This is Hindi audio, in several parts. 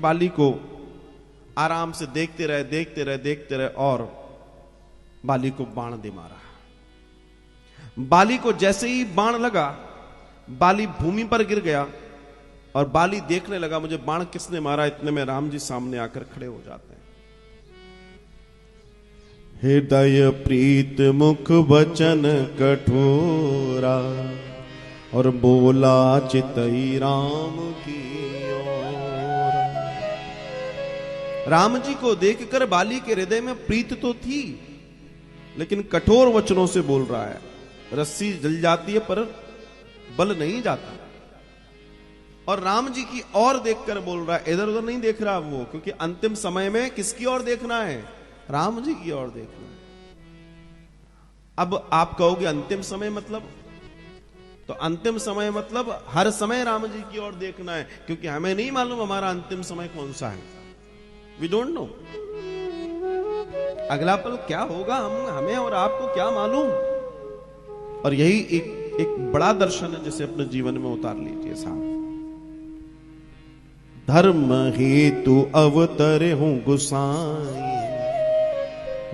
बाली को आराम से देखते रहे और बाली को बाण दे मारा। बाली को जैसे ही बाण लगा, बाली भूमि पर गिर गया और बाली देखने लगा मुझे बाण किसने मारा। इतने में राम जी सामने आकर खड़े हो जाते हैं। हृदय प्रीत मुख वचन कठोरा और बोला चितई राम की ओर। राम जी को देखकर बाली के हृदय में प्रीत तो थी, लेकिन कठोर वचनों से बोल रहा है। रस्सी जल जाती है पर बल नहीं जाता। और राम जी की ओर देखकर बोल रहा है, इधर उधर नहीं देख रहा वो, क्योंकि अंतिम समय में किसकी ओर देखना है? राम जी की ओर देखना है। अब आप कहोगे अंतिम समय मतलब? तो अंतिम समय मतलब हर समय राम जी की ओर देखना है, क्योंकि हमें नहीं मालूम हमारा अंतिम समय कौन सा है। वी डोंट नो अगला पल क्या होगा, हमें और आपको क्या मालूम। और यही एक बड़ा दर्शन है जिसे अपने जीवन में उतार लीजिए साहब। धर्म हेतु अवतरे हूं गुसाई,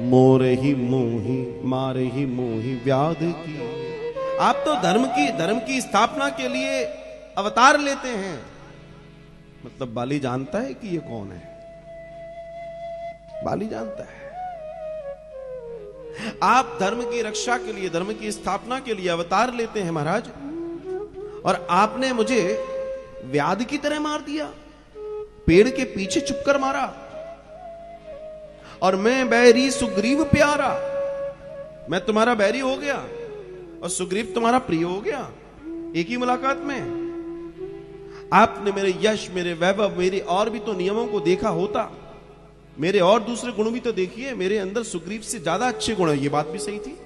मोर ही मोही मारे ही मोही व्याध की। आप तो धर्म की स्थापना के लिए अवतार लेते हैं। मतलब बाली जानता है कि ये कौन है। बाली जानता है। आप धर्म की रक्षा के लिए, धर्म की स्थापना के लिए अवतार लेते हैं महाराज, और आपने मुझे व्याध की तरह मार दिया, पेड़ के पीछे छुपकर मारा। और मैं बैरी सुग्रीव प्यारा, मैं तुम्हारा बैरी हो गया और सुग्रीव तुम्हारा प्रिय हो गया एक ही मुलाकात में। आपने मेरे यश, मेरे वैभव, मेरे और भी तो नियमों को देखा होता, मेरे और दूसरे गुण भी तो देखिए। मेरे अंदर सुग्रीव से ज्यादा अच्छे गुण है, ये बात भी सही थी।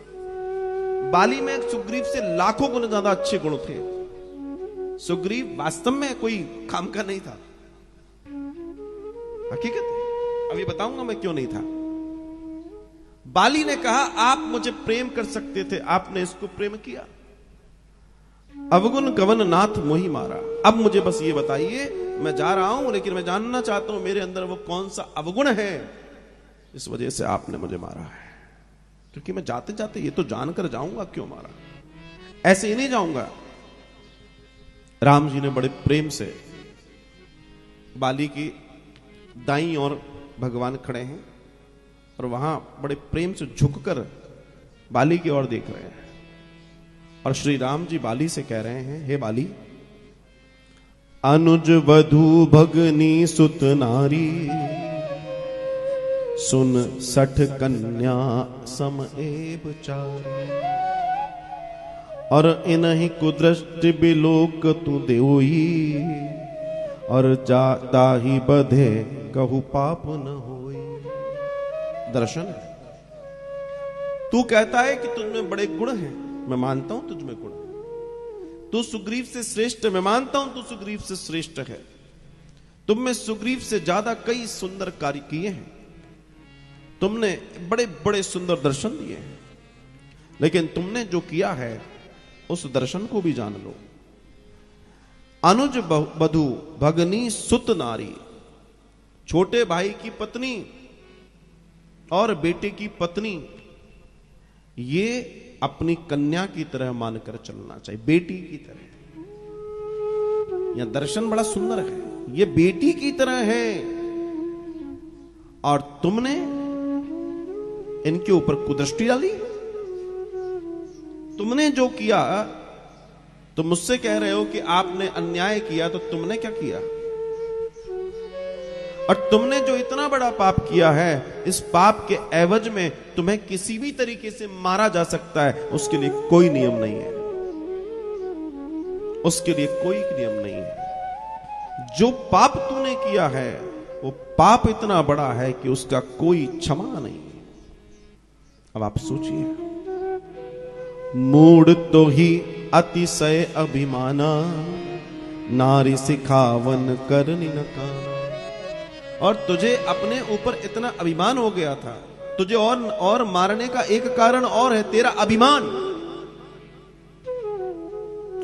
बाली में सुग्रीव से लाखों गुण ज्यादा अच्छे गुण थे। सुग्रीव वास्तव में कोई काम का नहीं था, हकीकत है। अभी बताऊंगा मैं क्यों नहीं था। बाली ने कहा आप मुझे प्रेम कर सकते थे, आपने इसको प्रेम किया। अवगुण कवन नाथ मोही मारा। अब मुझे बस ये बताइए, मैं जा रहा हूं लेकिन मैं जानना चाहता हूं मेरे अंदर वो कौन सा अवगुण है इस वजह से आपने मुझे मारा है। क्योंकि मैं जाते जाते ये तो जानकर जाऊंगा क्यों मारा, ऐसे ही नहीं जाऊंगा। राम जी ने बड़े प्रेम से, बाली की दाईं ओर भगवान खड़े हैं और वहां बड़े प्रेम से झुककर बाली की ओर देख रहे हैं। और श्री राम जी बाली से कह रहे हैं, हे बाली, अनुज वधू भगनी सुत नारी, सुन 60 कन्या सम एव चारी। और इन्हीं कुदृष्टि बिलोक तू देवई, और जाता ही बधे कहू पाप न होई। दर्शन है। तू कहता है कि तुझमें बड़े गुण हैं, मैं मानता हूं तुझमें गुण है। तू सुग्रीव से श्रेष्ठ है, मैं मानता हूं तू सुग्रीव से श्रेष्ठ है। तुमने सुग्रीव से ज्यादा कई सुंदर कार्य किए हैं, तुमने बड़े बड़े सुंदर दर्शन दिए हैं, लेकिन तुमने जो किया है उस दर्शन को भी जान लो। अनुज वधू भगनी सुत नारी, छोटे भाई की पत्नी और बेटे की पत्नी, ये अपनी कन्या की तरह मानकर चलना चाहिए, बेटी की तरह। यह दर्शन बड़ा सुंदर है, ये बेटी की तरह है। और तुमने इनके ऊपर कुदृष्टि डाली। तुमने जो किया, तुम मुझसे कह रहे हो कि आपने अन्याय किया, तो तुमने क्या किया? और तुमने जो इतना बड़ा पाप किया है, इस पाप के एवज में तुम्हें किसी भी तरीके से मारा जा सकता है, उसके लिए कोई नियम नहीं है। उसके लिए कोई नियम नहीं है। जो पाप तूने किया है वो पाप इतना बड़ा है कि उसका कोई क्षमा नहीं है। अब आप सोचिए, मूड तो ही अतिशय अभिमाना, नारी सिखावन करनी न काना। और तुझे अपने ऊपर इतना अभिमान हो गया था, तुझे और मारने का एक कारण और है, तेरा अभिमान।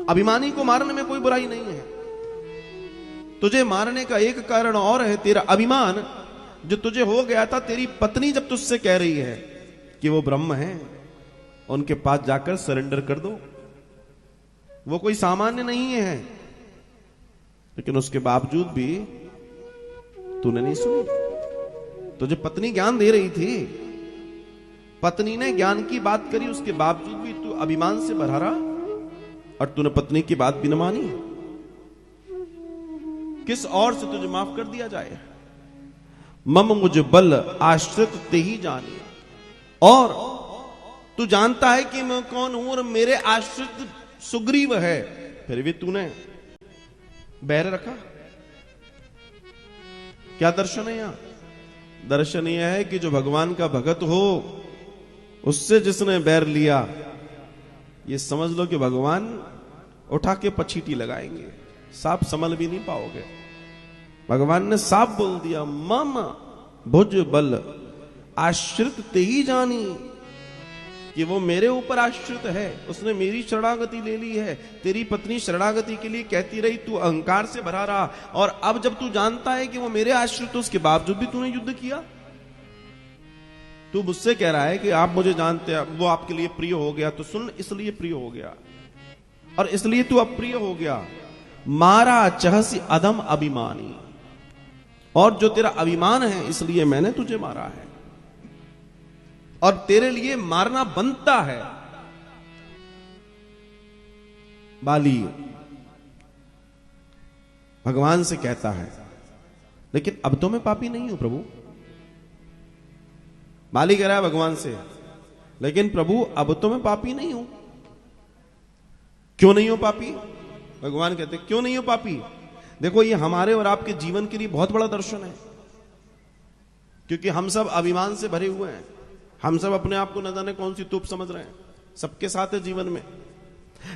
अभिमानी को मारने में कोई बुराई नहीं है। तुझे मारने का एक कारण और है, तेरा अभिमान जो तुझे हो गया था। तेरी पत्नी जब तुझसे कह रही है कि वो ब्रह्म है, उनके पास जाकर सरेंडर कर दो। वो कोई सामान्य नहीं है, लेकिन उसके बावजूद भी तूने नहीं सुनी। तुझे पत्नी ज्ञान दे रही थी, पत्नी ने ज्ञान की बात करी, उसके बावजूद भी तू अभिमान से भरा रहा और तूने पत्नी की बात भी न मानी। किस और से तुझे माफ कर दिया जाए? मम मुझ बल आश्रित ते ही जाने। और तू जानता है कि मैं कौन हूं और मेरे आश्रित सुग्रीव है, फिर भी तूने बैर रखा। क्या दर्शन है यहां? दर्शन यह है कि जो भगवान का भगत हो उससे जिसने बैर लिया, ये समझ लो कि भगवान उठा के पछीटी लगाएंगे, साफ संभल भी नहीं पाओगे। भगवान ने साफ बोल दिया, मम भुज बल आश्रित ते ही जानी, कि वो मेरे ऊपर आश्रित है, उसने मेरी शरणागति ले ली है। तेरी पत्नी शरणागति के लिए कहती रही, तू अहंकार से भरा रहा, और अब जब तू जानता है कि वो मेरे आश्रित, उसके बावजूद भी तूने युद्ध किया। तू मुझसे कह रहा है कि आप मुझे जानते हैं, वो आपके लिए प्रिय हो गया, तो सुन, इसलिए प्रिय हो गया और इसलिए तू अप्रिय हो गया। मारा चहसी अधम अभिमानी, और जो तेरा अभिमान है इसलिए मैंने तुझे मारा है, और तेरे लिए मारना बनता है। बाली भगवान से कहता है, लेकिन अब तो मैं पापी नहीं हूं प्रभु। बाली कह रहा है भगवान से, लेकिन प्रभु अब तो मैं पापी नहीं हूं। क्यों नहीं हो पापी? भगवान कहते, क्यों नहीं हो पापी? देखो, ये हमारे और आपके जीवन के लिए बहुत बड़ा दर्शन है, क्योंकि हम सब अभिमान से भरे हुए हैं। हम सब अपने आप को न जाने कौन सी तोप समझ रहे हैं, सबके साथ है जीवन में।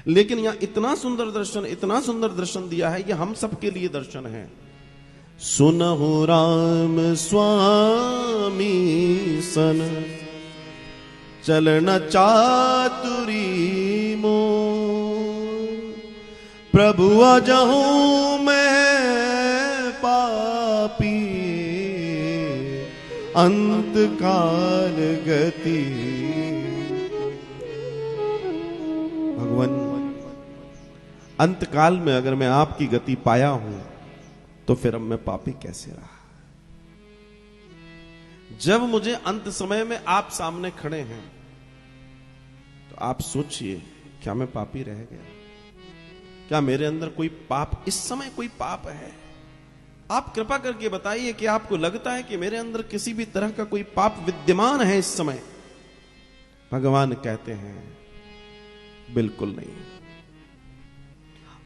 लेकिन यहां इतना सुंदर दर्शन, इतना सुंदर दर्शन दिया है, ये हम सबके लिए दर्शन है। सुनहु राम स्वामी सन चलन चातुरी मो, प्रभु अजहूं मैं पापी अंत काल गति। भगवान, अंत काल में अगर मैं आपकी गति पाया हूं तो फिर अब मैं पापी कैसे रहा? जब मुझे अंत समय में आप सामने खड़े हैं तो आप सोचिए, क्या मैं पापी रह गया? क्या मेरे अंदर कोई पाप, इस समय कोई पाप है? आप कृपा करके बताइए कि आपको लगता है कि मेरे अंदर किसी भी तरह का कोई पाप विद्यमान है इस समय? भगवान कहते हैं बिल्कुल नहीं।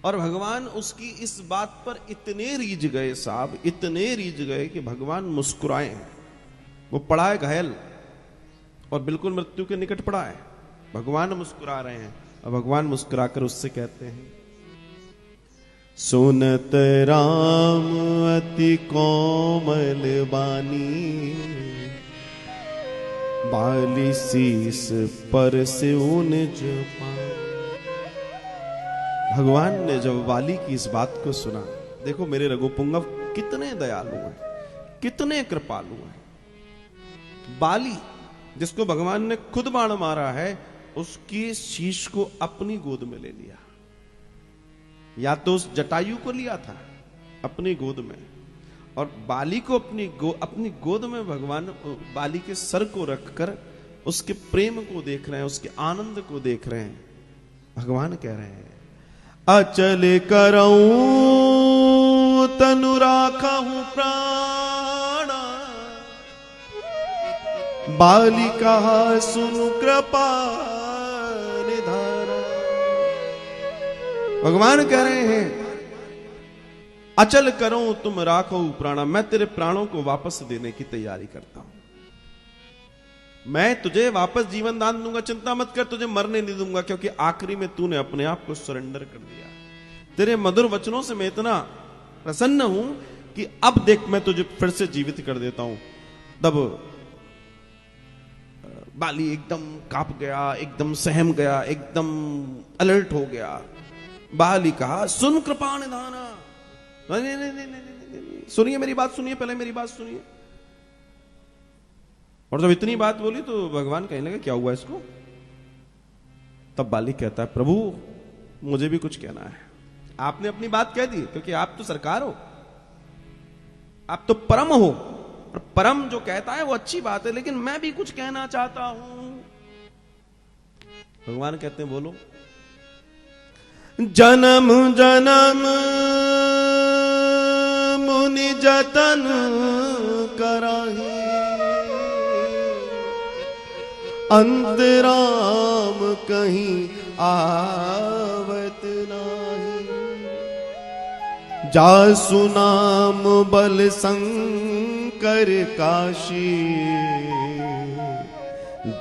और भगवान उसकी इस बात पर इतने रीझ गए साहब, इतने रीझ गए कि भगवान मुस्कुराए हैं। वो पड़ा है घायल और बिल्कुल मृत्यु के निकट पड़ा है, भगवान मुस्कुरा रहे हैं, और भगवान मुस्कुराकर उससे कहते हैं, सुनत राम अति कोमल बानी, बाली शीस पर से निज पानी। भगवान ने जब बाली की इस बात को सुना, देखो मेरे रघुपुंगव कितने दयालु हैं, कितने कृपालु हैं। बाली जिसको भगवान ने खुद बाण मारा है, उसकी शीश को अपनी गोद में ले लिया। या तो उस जटायु को लिया था अपनी गोद में, और बाली को अपनी गोद में भगवान बाली के सर को रखकर उसके प्रेम को देख रहे हैं, उसके आनंद को देख रहे हैं। भगवान कह रहे हैं, अचल करऊं तनु राखहूं प्राण, बाली कहा सुनु कृपा निधान। भगवान कह रहे हैं, अचल करूं तुम राखो प्राणा, मैं तेरे प्राणों को वापस देने की तैयारी करता हूं। मैं तुझे वापस जीवन दान दूंगा, चिंता मत कर, तुझे मरने नहीं दूंगा, क्योंकि आखिरी में तूने अपने आप को सरेंडर कर दिया। तेरे मधुर वचनों से मैं इतना प्रसन्न हूं कि अब देख मैं तुझे फिर से जीवित कर देता हूं। तब बाली एकदम कांप गया, एकदम सहम गया, एकदम अलर्ट हो गया। बाली कहा, सुन कृपा निधाना, नहीं नहीं नहीं नहीं नहीं, नहीं। सुनिए मेरी बात, सुनिए पहले मेरी बात सुनिए। और जब इतनी बात बोली तो भगवान कहने लगे क्या हुआ इसको। तब बाली कहता है प्रभु मुझे भी कुछ कहना है। आपने अपनी बात कह दी क्योंकि आप तो सरकार हो, आप तो परम हो, और परम जो कहता है वो अच्छी बात है, लेकिन मैं भी कुछ कहना चाहता हूं। भगवान कहते हैं बोलो। जन्म जन्म मुनि जतन कराही, अंतराम कहीं आवत नाही। जासु नाम बल शंकर काशी,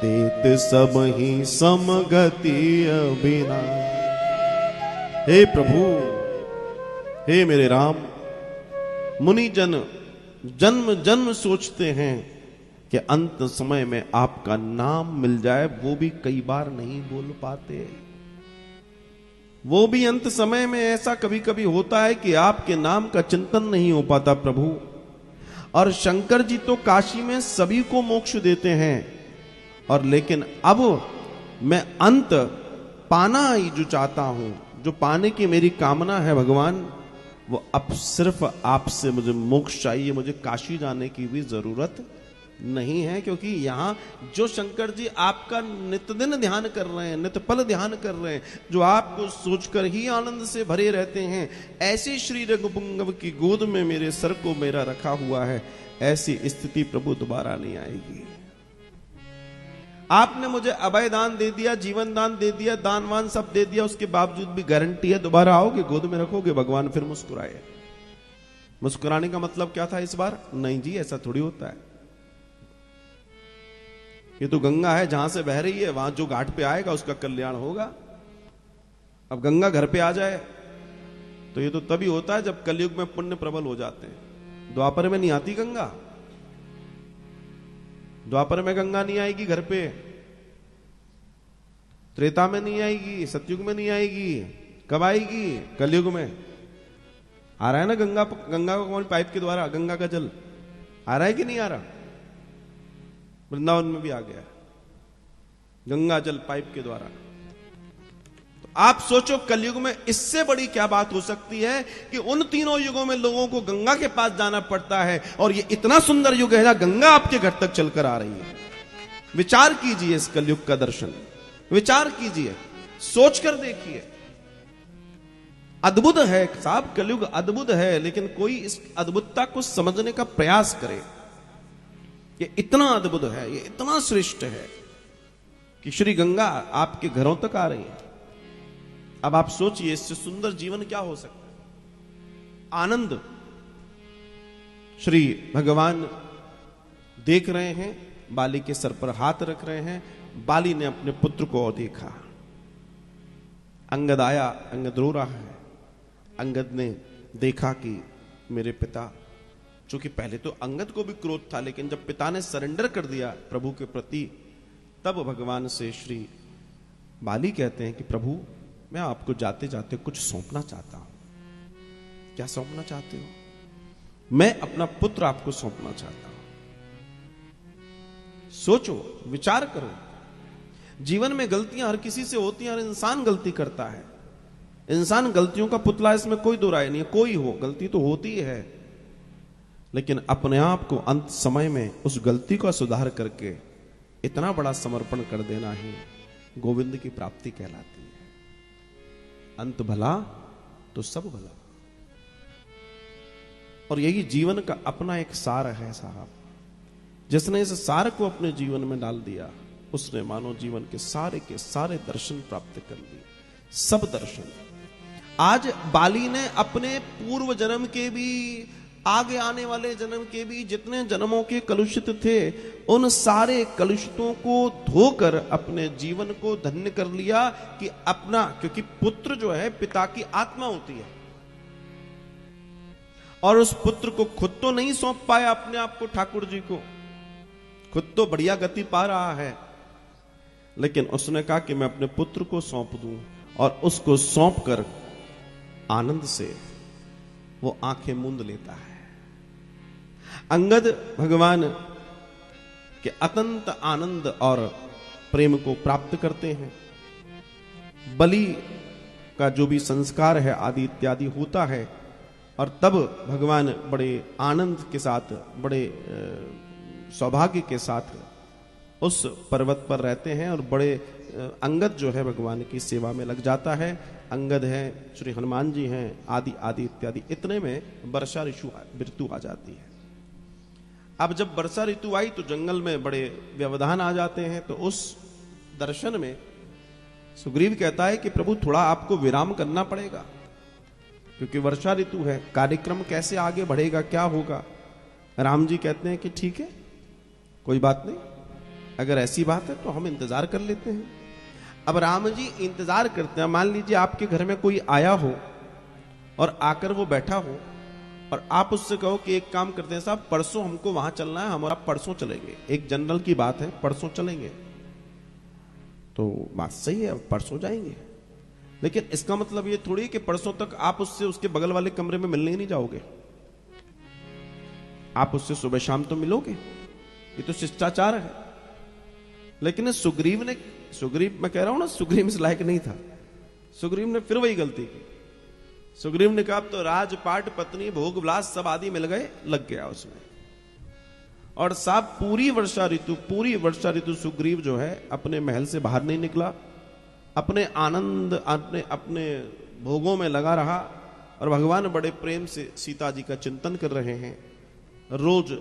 देत सब ही समगति अभिना। हे प्रभु, हे मेरे राम, मुनि जन जन्म जन्म सोचते हैं कि अंत समय में आपका नाम मिल जाए, वो भी कई बार नहीं बोल पाते। वो भी अंत समय में ऐसा कभी कभी होता है कि आपके नाम का चिंतन नहीं हो पाता प्रभु। और शंकर जी तो काशी में सभी को मोक्ष देते हैं, और लेकिन अब मैं अंत पाना ही जो चाहता हूं, जो पाने की मेरी कामना है भगवान, वो अब सिर्फ आपसे मुझे मोक्ष चाहिए। मुझे काशी जाने की भी जरूरत नहीं है, क्योंकि यहां जो शंकर जी आपका नित्य दिन ध्यान कर रहे हैं, नित्य पल ध्यान कर रहे हैं, जो आपको सोचकर ही आनंद से भरे रहते हैं, ऐसी श्री रघुपुंगव की गोद में मेरे सर को मेरा रखा हुआ है, ऐसी स्थिति प्रभु दोबारा नहीं आएगी। आपने मुझे अभय दान दे दिया, जीवन दान दे दिया, दानवान सब दे दिया, उसके बावजूद भी गारंटी है दोबारा आओगे, गोद में रखोगे। भगवान फिर मुस्कुराए। मुस्कुराने का मतलब क्या था इस बार? नहीं जी, ऐसा थोड़ी होता है। ये तो गंगा है, जहां से बह रही है वहां जो घाट पे आएगा उसका कल्याण होगा। अब गंगा घर पे आ जाए तो ये तो तभी होता है जब कलयुग में पुण्य प्रबल हो जाते हैं। द्वापर में नहीं आती गंगा, द्वापर में गंगा नहीं आएगी घर पे, त्रेता में नहीं आएगी, सतयुग में नहीं आएगी। कब आएगी? कलयुग में। आ रहा है ना गंगा, गंगा का कौन पाइप के द्वारा गंगा का जल आ रहा है कि नहीं आ रहा? वृंदावन में भी आ गया गंगा जल पाइप के द्वारा। तो आप सोचो कलयुग में इससे बड़ी क्या बात हो सकती है कि उन तीनों युगों में लोगों को गंगा के पास जाना पड़ता है, और ये इतना सुंदर युग है जहां गंगा आपके घर तक चलकर आ रही है। विचार कीजिए इस कलयुग का दर्शन, विचार कीजिए, सोचकर देखिए। अद्भुत है साहब, कलयुग अद्भुत है, लेकिन कोई इस अद्भुतता को समझने का प्रयास करे। ये इतना अद्भुत है, ये इतना श्रेष्ठ है कि श्री गंगा आपके घरों तक आ रही है। अब आप सोचिए इससे सुंदर जीवन क्या हो सकता है। आनंद श्री भगवान देख रहे हैं, बाली के सर पर हाथ रख रहे हैं। बाली ने अपने पुत्र को देखा, अंगद आया, अंगद रो रहा है। अंगद ने देखा कि मेरे पिता, चूंकि पहले तो अंगद को भी क्रोध था, लेकिन जब पिता ने सरेंडर कर दिया प्रभु के प्रति, तब भगवान से श्री बाली कहते हैं कि प्रभु मैं आपको जाते जाते कुछ सौंपना चाहता हूं। क्या सौंपना चाहते हो? मैं अपना पुत्र आपको सौंपना चाहता हूं। सोचो, विचार करो। जीवन में गलतियां हर किसी से होती हैं, हर इंसान गलती करता है। इंसान गलतियों का पुतला, इसमें कोई दो राय नहीं है। कोई हो, गलती तो होती है, लेकिन अपने आप को अंत समय में उस गलती का सुधार करके इतना बड़ा समर्पण कर देना ही गोविंद की प्राप्ति कहलाती है। अंत भला तो सब भला। और यही जीवन का अपना एक सार है साहब। जिसने इस सार को अपने जीवन में डाल दिया, उसने मानो जीवन के सारे दर्शन प्राप्त कर लिए, सब दर्शन। आज बाली ने अपने पूर्व जन्म के भी, आगे आने वाले जन्म के भी जितने जन्मों के कलुषित थे, उन सारे कलुषितों को धोकर अपने जीवन को धन्य कर लिया कि अपना, क्योंकि पुत्र जो है पिता की आत्मा होती है, और उस पुत्र को खुद तो नहीं सौंप पाया अपने आप को ठाकुर जी को, खुद तो बढ़िया गति पा रहा है, लेकिन उसने कहा कि मैं अपने पुत्र को सौंप दूं, और उसको सौंप कर आनंद से वो आंखें मूंद लेता है। अंगद भगवान के अत्यंत आनंद और प्रेम को प्राप्त करते हैं। बलि का जो भी संस्कार है आदि इत्यादि होता है, और तब भगवान बड़े आनंद के साथ, बड़े सौभाग्य के साथ उस पर्वत पर रहते हैं, और बड़े अंगद जो है भगवान की सेवा में लग जाता है। अंगद है, श्री हनुमान जी हैं, आदि आदि इत्यादि। इतने में वर्षा ऋतु आ जाती है। अब जब वर्षा ऋतु आई तो जंगल में बड़े व्यवधान आ जाते हैं। तो उस दर्शन में सुग्रीव कहता है कि प्रभु थोड़ा आपको विराम करना पड़ेगा, क्योंकि वर्षा ऋतु है, कार्यक्रम कैसे आगे बढ़ेगा, क्या होगा। राम जी कहते हैं कि ठीक है, कोई बात नहीं, अगर ऐसी बात है तो हम इंतजार कर लेते हैं। अब राम जी इंतजार करते हैं। मान लीजिए आपके घर में कोई आया हो और आकर वो बैठा हो, और आप उससे कहो कि एक काम करते हैं साहब, परसों हमको वहां चलना है, हमारा परसों चलेंगे, एक जनरल की बात है, परसों चलेंगे। तो बात सही है, परसों जाएंगे, लेकिन इसका मतलब ये थोड़ी है कि परसों तक आप उससे उसके बगल वाले कमरे में मिलने ही नहीं जाओगे। आप उससे सुबह शाम तो मिलोगे, ये तो शिष्टाचार है। लेकिन सुग्रीव मैं कह रहा हूं ना, सुग्रीव इस लायक नहीं था। सुग्रीव ने फिर वही गलती की। सुग्रीव ने कहा अब तो राजपाट, पत्नी, भोग विलास सब आदि मिल गए, लग गया उसमें। और साहब पूरी वर्षा ऋतु सुग्रीव जो है अपने महल से बाहर नहीं निकला, अपने आनंद, अपने भोगों में लगा रहा। और भगवान बड़े प्रेम से सीता जी का चिंतन कर रहे हैं। रोज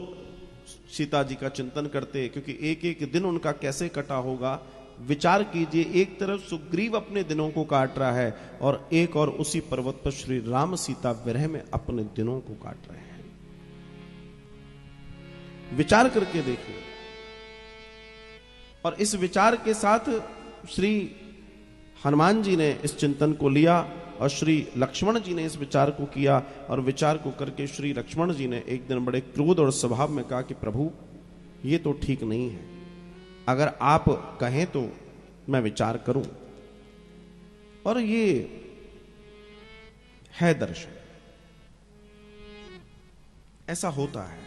सीता जी का चिंतन करते, क्योंकि एक एक दिन उनका कैसे कटा होगा। विचार कीजिए, एक तरफ सुग्रीव अपने दिनों को काट रहा है, और एक और उसी पर्वत पर श्री राम सीता विरह में अपने दिनों को काट रहे हैं। विचार करके देखिए। और इस विचार के साथ श्री हनुमान जी ने इस चिंतन को लिया, और श्री लक्ष्मण जी ने इस विचार को किया। और विचार को करके श्री लक्ष्मण जी ने एक दिन बड़े क्रोध और स्वभाव में कहा कि प्रभु ये तो ठीक नहीं है, अगर आप कहें तो मैं विचार करूं। और ये है दर्शन, ऐसा होता है।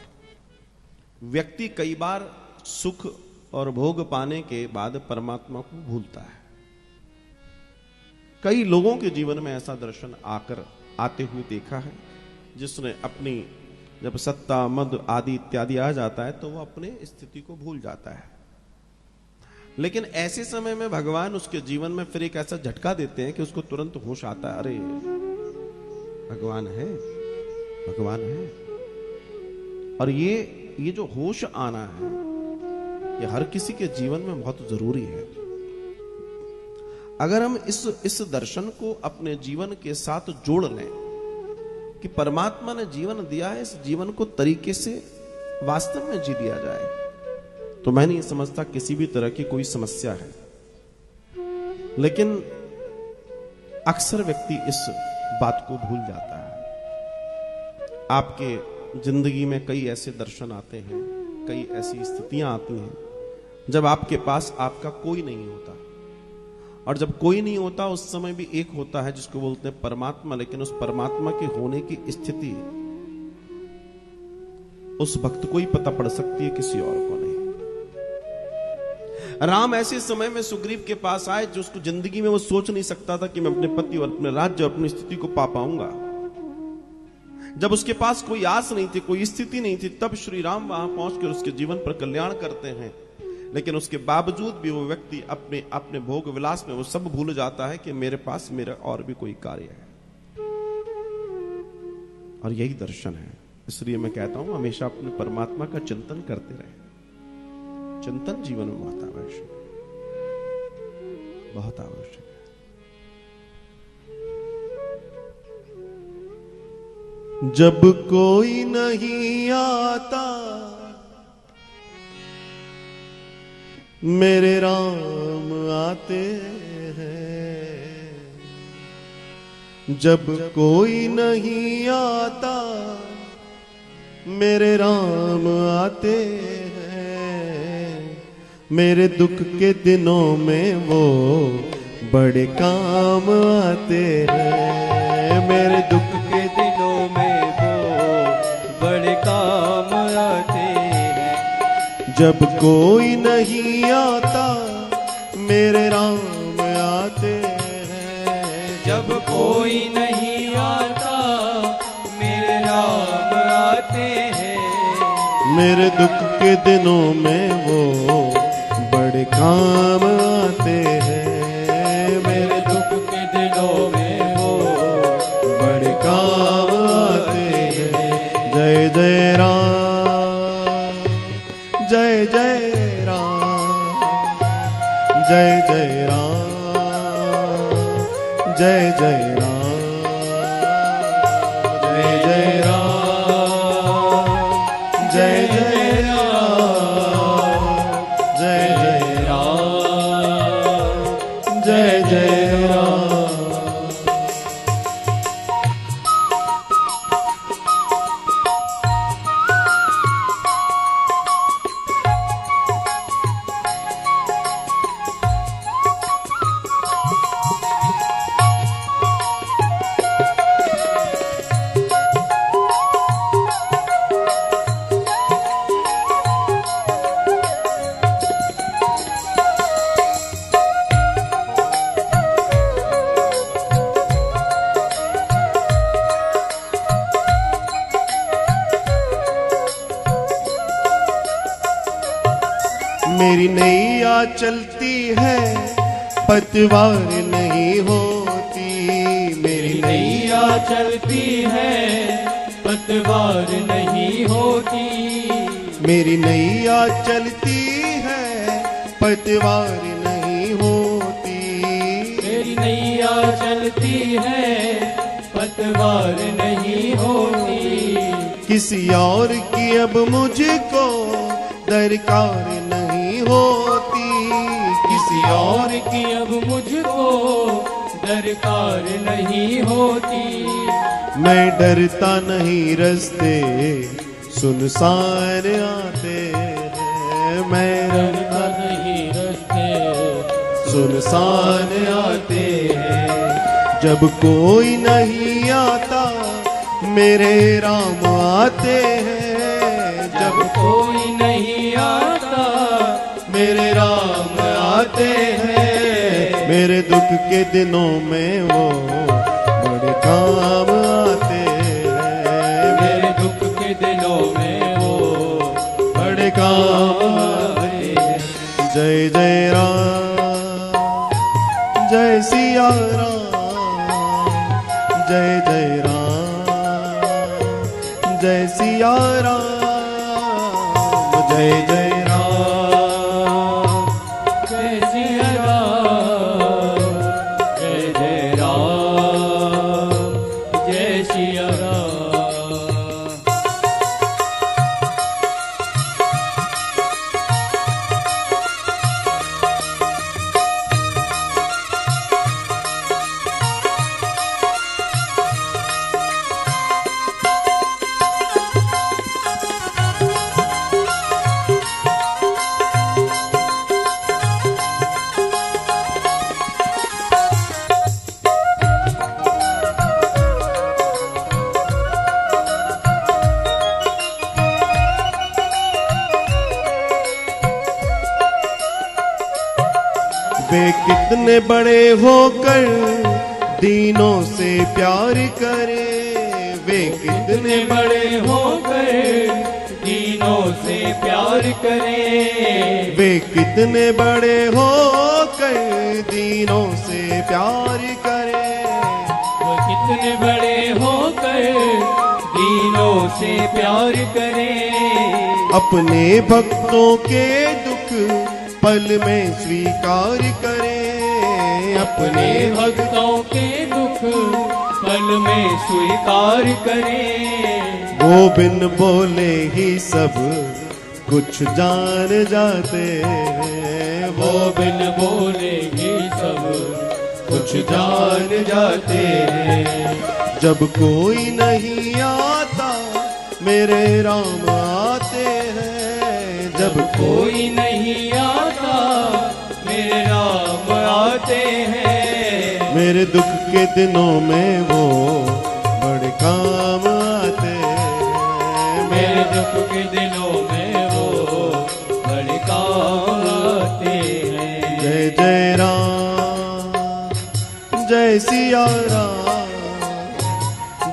व्यक्ति कई बार सुख और भोग पाने के बाद परमात्मा को भूलता है। कई लोगों के जीवन में ऐसा दर्शन आते हुए देखा है, जिसने अपनी, जब सत्ता मद आदि इत्यादि आ जाता है तो वो अपने स्थिति को भूल जाता है। लेकिन ऐसे समय में भगवान उसके जीवन में फिर एक ऐसा झटका देते हैं कि उसको तुरंत होश आता है, अरे भगवान है, भगवान है। और ये जो होश आना है, ये हर किसी के जीवन में बहुत जरूरी है। अगर हम इस दर्शन को अपने जीवन के साथ जोड़ लें कि परमात्मा ने जीवन दिया है, इस जीवन को तरीके से वास्तव में जी लिया जाए, तो मैं नहीं समझता किसी भी तरह की कोई समस्या है। लेकिन अक्सर व्यक्ति इस बात को भूल जाता है। आपके जिंदगी में कई ऐसे दर्शन आते हैं, कई ऐसी स्थितियां आती हैं जब आपके पास आपका कोई नहीं होता। और जब कोई नहीं होता उस समय भी एक होता है जिसको बोलते हैं परमात्मा। लेकिन उस परमात्मा के होने की स्थिति उस भक्त को ही पता पड़ सकती है, किसी और को नहीं। राम ऐसे समय में सुग्रीव के पास आए जो उसको जिंदगी में वो सोच नहीं सकता था कि मैं अपने पति और अपने राज्य और अपनी स्थिति को पा पाऊंगा। जब उसके पास कोई आस नहीं थी, कोई स्थिति नहीं थी, तब श्री राम वहां पहुंचकर उसके जीवन पर कल्याण करते हैं। लेकिन उसके बावजूद भी वो व्यक्ति अपने भोग विलास में वो सब भूल जाता है कि मेरे पास मेरा और भी कोई कार्य है। और यही दर्शन है। इसलिए मैं कहता हूं हमेशा अपने परमात्मा का चिंतन करते रहे। चिंतन जीवन में बहुत आवश्यक है, बहुत आवश्यक है। जब कोई नहीं आता मेरे राम आते हैं, जब कोई नहीं आता मेरे राम आते हैं, मेरे दुख के दिनों में वो बड़े काम आते हैं, मेरे दुख के दिनों में जब कोई नहीं आता मेरे राम आते हैं। जब कोई नहीं आता मेरे राम आते हैं। मेरे दुख के दिनों में वो बड़े काम आते हैं। मेरे दुख के दिनों में वो बड़े काम आते हैं। जय जय राम, जय जय राम, जय जय राम, जय जय राम, जय जय राम, जय जय राम, जय जय राम, जय जय राम। मेरी नैया चलती है पतवार नहीं होती। मेरी नैया चलती है पतवार नहीं होती। मेरी नैया चलती है पतवार नहीं होती। मेरी नैया चलती है पतवार नहीं होती। किसी और की अब मुझको दरकार नहीं होती। किसी और की अब मुझको दरकार नहीं होती। मैं डरता नहीं रास्ते सुनसान आते हैं। मैं डरता नहीं रास्ते सुनसान आते हैं। जब कोई नहीं आता मेरे राम आते हैं। जब कोई नहीं आता मेरे राम आते हैं। मेरे दुख के दिनों में वो बड़े काम आते हैं। मेरे दुख के दिनों में वो बड़े काम आते हैं। जय जय राम, जय सिया राम, जय जय राम, जय सिया राम, जय जय राम, जय सिया राम, जय जय राम, जय सिया राम। वे कितने बड़े होकर दीनों से प्यार करे। वे कितने बड़े होकर दीनों से प्यार करें। वे कितने बड़े होकर दीनों से प्यार करे। वो कितने बड़े होकर दीनों से प्यार करें। अपने भक्तों के दुख पल में स्वीकार करे। अपने भक्तों के दुख पल में स्वीकार करें। वो बिन बोले ही सब कुछ जान जाते हैं। वो बिन बोले ही सब कुछ जान जाते हैं। जब कोई नहीं आता मेरे राम आते हैं। जब कोई नहीं आता मेरे राम आते हैं। मेरे दुख के दिनों में वो बड़े काम आते हैं। मेरे दुख के दिनों में वो जय सिया राम,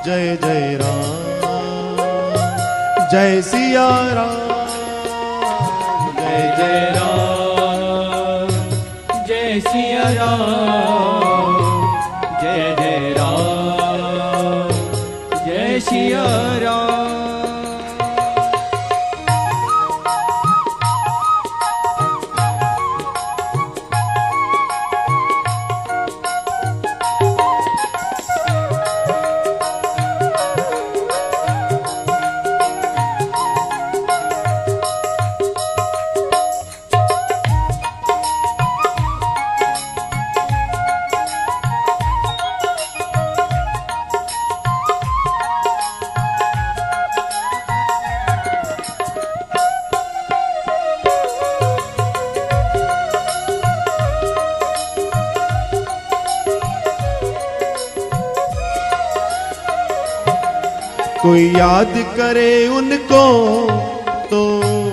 जय जय राम, जय सिया राम, जय जय राम, जय सिया राम, जय जय राम, जय सिया राम। कोई याद करे उनको तो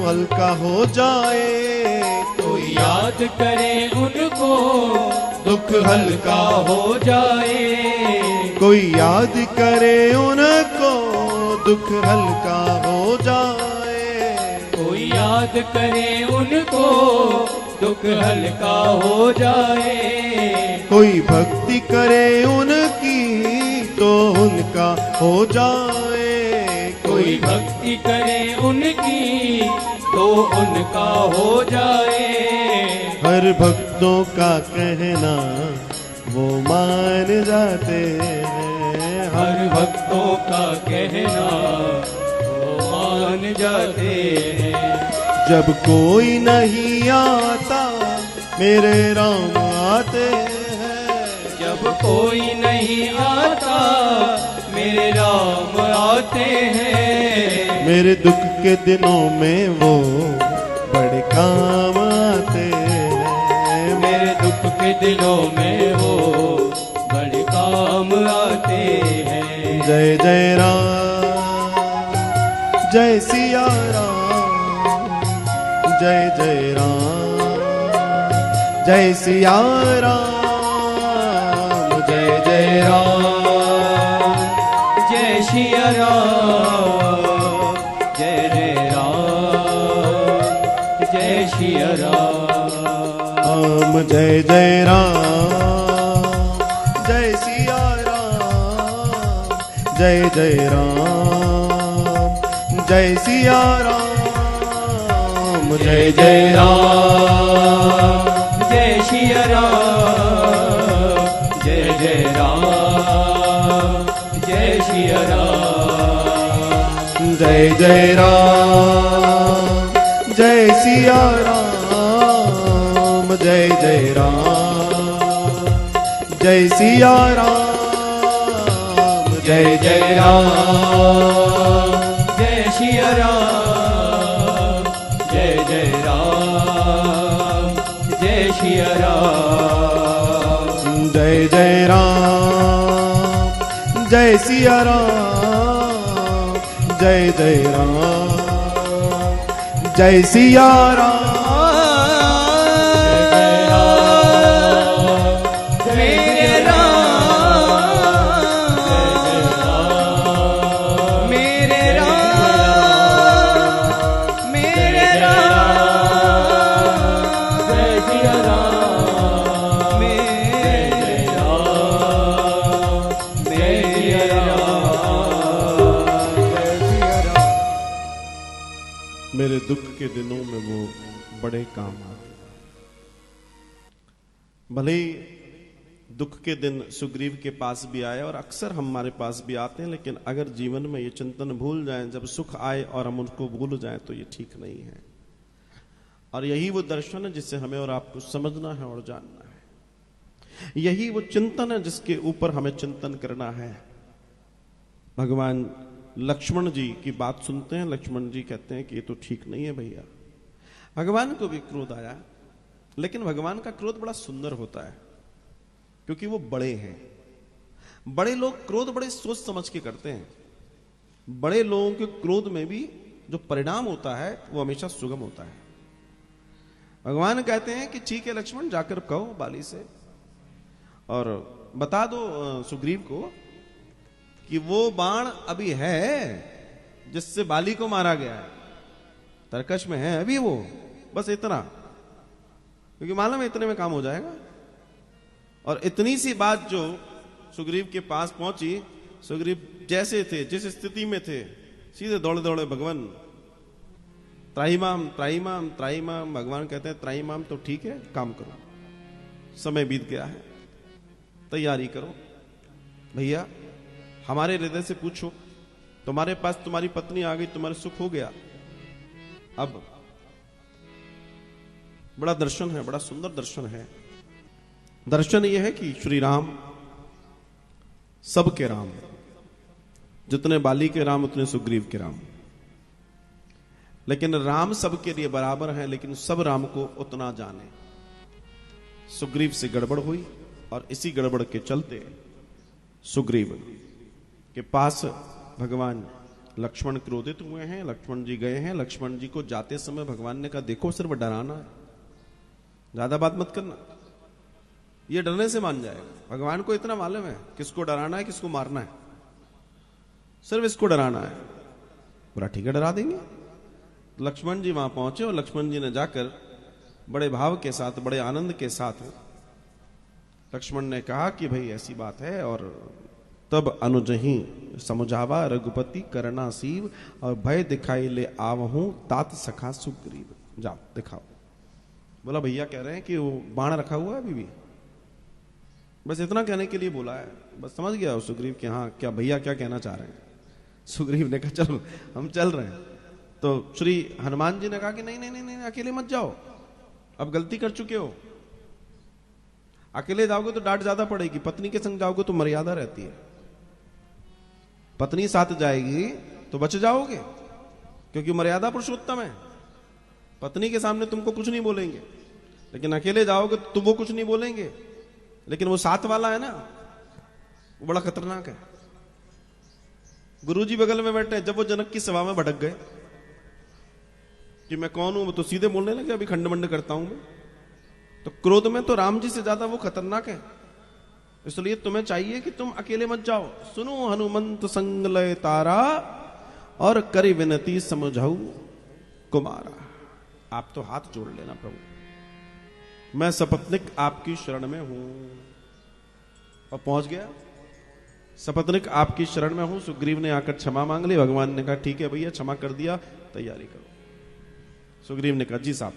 हल्का हो जाए, कोई याद करे उनको दुख हल्का हो जाए, कोई याद करे उनको दुख हल्का हो जाए, कोई याद करे उनको दुख हल्का हो जाए, कोई भक्ति करे उनकी तो उनका हो जाए, कोई भक्ति करे उनकी तो उनका हो जाए। हर भक्तों का कहना वो मान जाते हैं, हर भक्तों का कहना वो मान जाते हैं। जब कोई नहीं आता मेरे राम आते हैं, जब कोई नहीं आता मेरे राम आते हैं। मेरे दुख के दिनों में वो बड़े काम आते हैं, मेरे दुख के दिनों में वो बड़े काम आते हैं। जय जय राम, जय सिया राम, जय जय राम, जय सिया राम, जय जय राम, जय सिया राम, जय जय राम, जय सिया राम, जय जय राम, जय सिया राम, जय जय राम, जय सिया राम, जय जय राम, जय सिया राम, जय जय राम, जय सिया राम, जय जय राम, जय सिया राम, जय जय राम, जय सिया राम, जय जय राम, जय सिया राम, जय जय राम, जय सिया राम, जय जय राम, जय सिया राम, जय जय राम, जय सिया राम। मेरे दुख के दिनों में वो बड़े काम आते। भले ही दुख के दिन सुग्रीव के पास भी आए और अक्सर हमारे पास भी आते हैं, लेकिन अगर जीवन में ये चिंतन भूल जाएं, जब सुख आए और हम उनको भूल जाएं तो ये ठीक नहीं है। और यही वो दर्शन है जिससे हमें और आपको समझना है और जानना है। यही वो चिंतन है जिसके ऊपर हमें चिंतन करना है। भगवान लक्ष्मण जी की बात सुनते हैं। लक्ष्मण जी कहते हैं कि ये तो ठीक नहीं है भैया। भगवान को भी क्रोध आया, लेकिन भगवान का क्रोध बड़ा सुंदर होता है क्योंकि वो बड़े हैं। बड़े लोग क्रोध बड़े सोच समझ के करते हैं। बड़े लोगों के क्रोध में भी जो परिणाम होता है वो हमेशा सुगम होता है। भगवान कहते हैं कि ठीक है लक्ष्मण, जाकर कहो बाली से और बता दो सुग्रीव को कि वो बाण अभी है जिससे बाली को मारा गया है, तरकश में है अभी वो, बस इतना, क्योंकि मालूम है इतने में काम हो जाएगा। और इतनी सी बात जो सुग्रीव के पास पहुंची, सुग्रीव जैसे थे, जिस स्थिति में थे, सीधे दौड़े दौड़े भगवान त्राहिमाम त्राहिमाम त्राहिमाम। भगवान कहते हैं त्राहिमाम तो ठीक है, काम करो, समय बीत गया है, तैयारी करो। भैया हमारे हृदय से पूछो, तुम्हारे पास तुम्हारी पत्नी आ गई, तुम्हारे सुख हो गया। अब बड़ा दर्शन है, बड़ा सुंदर दर्शन है। दर्शन यह है कि श्री राम सबके राम, जितने बाली के राम उतने सुग्रीव के राम। लेकिन राम सबके लिए बराबर है, लेकिन सब राम को उतना जाने। सुग्रीव से गड़बड़ हुई और इसी गड़बड़ के चलते सुग्रीव के पास भगवान लक्ष्मण क्रोधित हुए हैं। लक्ष्मण जी गए हैं, लक्ष्मण जी को जाते समय भगवान ने कहा देखो सिर्फ डराना है, ज्यादा बात मत करना, ये डरने से मान जाएगा। भगवान को इतना मालूम है किसको डराना है, किसको मारना है, सिर्फ इसको डराना है। बोला ठीक है डरा देंगे। लक्ष्मण जी वहां पहुंचे और लक्ष्मण जी ने जाकर बड़े भाव के साथ, बड़े आनंद के साथ लक्ष्मण ने कहा कि भाई ऐसी बात है। और तब अनुजही समझावा रघुपति करना सीव, और भय दिखाई ले आवहूं तात सखा सुग्रीव। जाओ दिखाओ। बोला भैया कह रहे हैं कि वो बाण रखा हुआ है अभी भी, बस इतना कहने के लिए बोला है। बस समझ गया सुग्रीव कि हाँ क्या भैया क्या कहना चाह रहे हैं। सुग्रीव ने कहा चलो हम चल रहे हैं। तो श्री हनुमान जी ने कहा कि नहीं नहीं नहीं, नहीं अकेले मत जाओ, अब गलती कर चुके हो, अकेले जाओगे तो डांट ज्यादा पड़ेगी, पत्नी के संग जाओगे तो मर्यादा रहती है, पत्नी साथ जाएगी तो बच जाओगे, क्योंकि मर्यादा पुरुषोत्तम है। पत्नी के सामने तुमको कुछ नहीं बोलेंगे, लेकिन अकेले जाओगे तो वो कुछ नहीं बोलेंगे, लेकिन वो साथ वाला है ना, वो बड़ा खतरनाक है। गुरुजी बगल में बैठे, जब वो जनक की सभा में भटक गए कि मैं कौन हूं, वो तो सीधे बोलने लगे अभी खंड मंड करता हूं मैं, तो क्रोध में तो राम जी से ज्यादा वो खतरनाक है। इसलिए तुम्हें चाहिए कि तुम अकेले मत जाओ। सुनो हनुमंत संग लय तारा, और करी विनती समझाऊ कुमारा। आप तो हाथ जोड़ लेना प्रभु, मैं सपत्निक आपकी शरण में हूं। और पहुंच गया, सपत्निक आपकी शरण में हूं। सुग्रीव ने आकर क्षमा मांग ली। भगवान ने कहा ठीक है भैया क्षमा कर दिया, तैयारी करो। सुग्रीव ने कहा जी साहब,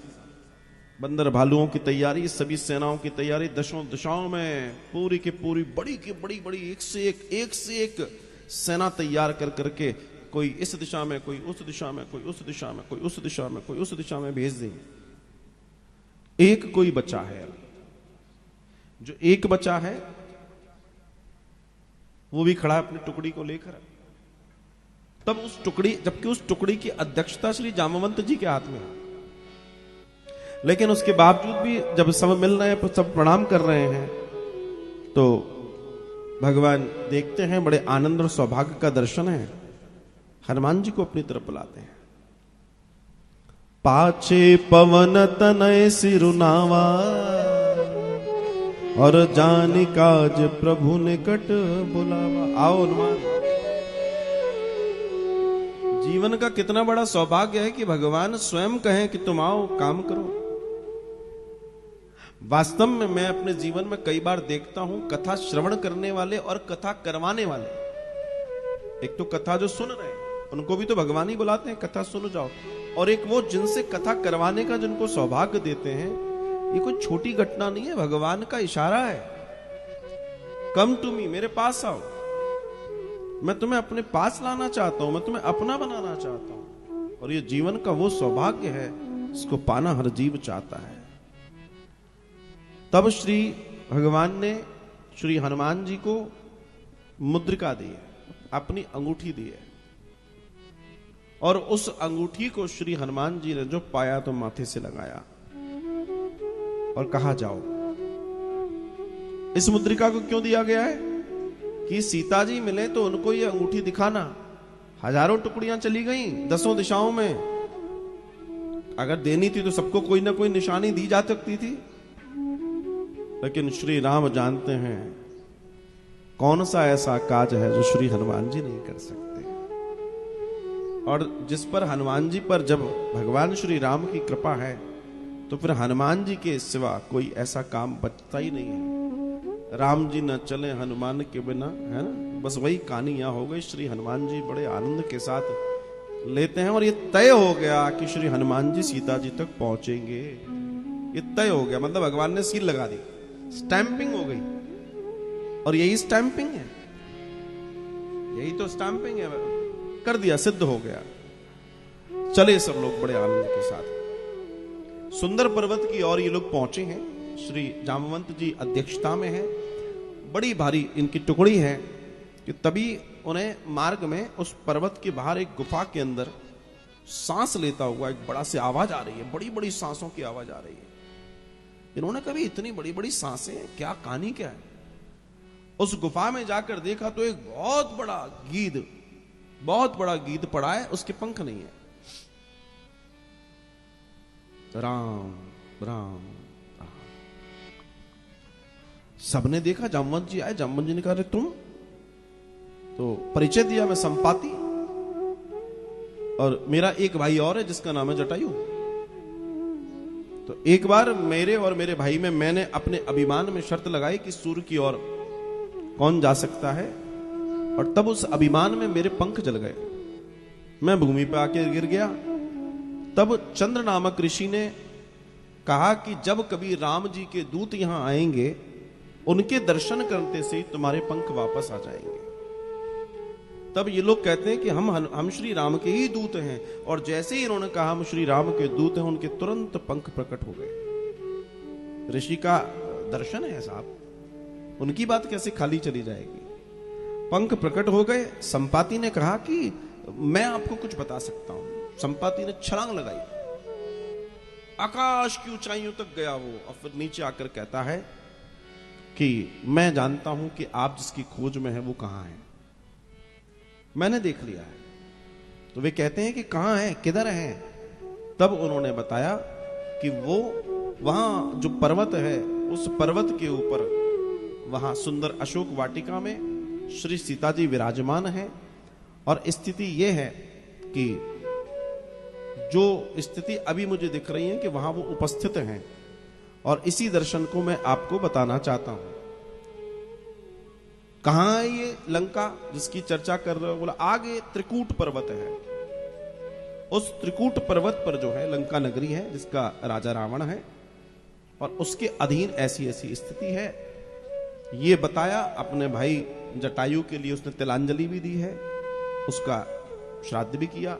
बंदर भालुओं की तैयारी, सभी सेनाओं की तैयारी, दशों दिशाओं में पूरी की पूरी बड़ी की बड़ी बड़ी एक से एक सेना तैयार कर करके, कोई इस दिशा में, कोई उस दिशा में, कोई उस दिशा में, कोई उस दिशा में, कोई उस दिशा में भेज देंगे। एक कोई बचा है, जो एक बचा है वो भी खड़ा है अपनी टुकड़ी को लेकर। तब उस टुकड़ी, जबकि उस टुकड़ी की अध्यक्षता श्री जामवंत जी के हाथ में है, लेकिन उसके बावजूद भी जब सब मिल रहे हैं, सब प्रणाम कर रहे हैं, तो भगवान देखते हैं, बड़े आनंद और सौभाग्य का दर्शन है। हनुमान जी को अपनी तरफ बुलाते हैं। पाछे पवन तनय सिरुनावा, और जानि काज प्रभु निकट बुलावा। आओ हनुमान। जीवन का कितना बड़ा सौभाग्य है कि भगवान स्वयं कहें कि तुम आओ, काम करो। वास्तव में मैं अपने जीवन में कई बार देखता हूं, कथा श्रवण करने वाले और कथा करवाने वाले, एक तो कथा जो सुन रहे हैं उनको भी तो भगवान ही बुलाते हैं कथा सुन जाओ, और एक वो जिनसे कथा करवाने का जिनको सौभाग्य देते हैं। ये कोई छोटी घटना नहीं है, भगवान का इशारा है, कम टू मी, मेरे पास आओ, मैं तुम्हें अपने पास लाना चाहता हूं, मैं तुम्हें अपना बनाना चाहता हूं। और ये जीवन का वो सौभाग्य है, इसको पाना हर जीव चाहता है। तब श्री भगवान ने श्री हनुमान जी को मुद्रिका दी है, अपनी अंगूठी दी है, और उस अंगूठी को श्री हनुमान जी ने जो पाया तो माथे से लगाया और कहा जाओ। इस मुद्रिका को क्यों दिया गया है कि सीता जी मिले तो उनको ये अंगूठी दिखाना। हजारों टुकड़ियां चली गईं दसों दिशाओं में, अगर देनी थी तो सबको कोई ना कोई निशानी दी जा सकती थी, लेकिन श्री राम जानते हैं कौन सा ऐसा काज है जो श्री हनुमान जी नहीं कर सकते। और जिस पर हनुमान जी पर जब भगवान श्री राम की कृपा है तो फिर हनुमान जी के सिवा कोई ऐसा काम बचता ही नहीं है। राम जी न चले हनुमान के बिना, है ना, बस वही कहानी यहाँ हो गई। श्री हनुमान जी बड़े आनंद के साथ लेते हैं और ये तय हो गया कि श्री हनुमान जी सीता जी तक पहुंचेंगे। ये तय हो गया, मतलब भगवान ने सील लगा दी, स्टैंपिंग हो गई। और यही स्टैंपिंग है, यही तो स्टैंपिंग है, कर दिया, सिद्ध हो गया। चले सब लोग बड़े आनंद के साथ सुंदर पर्वत की ओर ये लोग पहुंचे हैं। श्री जामवंत जी अध्यक्षता में है, बड़ी भारी इनकी टुकड़ी है कि तभी उन्हें मार्ग में उस पर्वत के बाहर एक गुफा के अंदर सांस लेता हुआ एक बड़ा सी आवाज आ रही है। बड़ी बड़ी सांसों की आवाज आ रही है। इन्होंने कभी इतनी बड़ी बड़ी सांसें, क्या कहानी क्या है। उस गुफा में जाकर देखा तो एक बहुत बड़ा गीद पड़ा है, उसके पंख नहीं है। राम राम राम। सबने देखा, जामवंत जी आए। जामवंत जी ने कहा, तुम तो परिचय दिया, मैं संपाति और मेरा एक भाई और है जिसका नाम है जटायु। तो एक बार मेरे और मेरे भाई में मैंने अपने अभिमान में शर्त लगाई कि सूर्य की ओर कौन जा सकता है, और तब उस अभिमान में मेरे पंख जल गए। मैं भूमि पर आके गिर गया। तब चंद्र नामक ऋषि ने कहा कि जब कभी राम जी के दूत यहां आएंगे, उनके दर्शन करते से तुम्हारे पंख वापस आ जाएंगे। तब ये लोग कहते हैं कि हम श्री राम के ही दूत हैं। और जैसे ही इन्होंने कहा हम श्री राम के दूत हैं, उनके तुरंत पंख प्रकट हो गए। ऋषि का दर्शन है साहब, उनकी बात कैसे खाली चली जाएगी। पंख प्रकट हो गए। संपाति ने कहा कि मैं आपको कुछ बता सकता हूं। संपाति ने छलांग लगाई, आकाश की ऊंचाइयों तक गया वो, और फिर नीचे आकर कहता है कि मैं जानता हूं कि आप जिसकी खोज में है वो कहां है, मैंने देख लिया है। तो वे कहते हैं कि कहां है, किधर है। तब उन्होंने बताया कि वो वहां जो पर्वत है, उस पर्वत के ऊपर वहां सुंदर अशोक वाटिका में श्री सीता जी विराजमान है। और स्थिति यह है कि जो स्थिति अभी मुझे दिख रही है कि वहां वो उपस्थित हैं, और इसी दर्शन को मैं आपको बताना चाहता हूं। कहां है ये लंका जिसकी चर्चा कर रहे हो? बोला आगे त्रिकूट पर्वत है। उस त्रिकूट पर्वत पर जो है लंका नगरी है, जिसका राजा रावण है, और उसके अधीन ऐसी ऐसी स्थिति है। ये बताया। अपने भाई जटायु के लिए उसने तिलांजलि भी दी है, उसका श्राद्ध भी किया,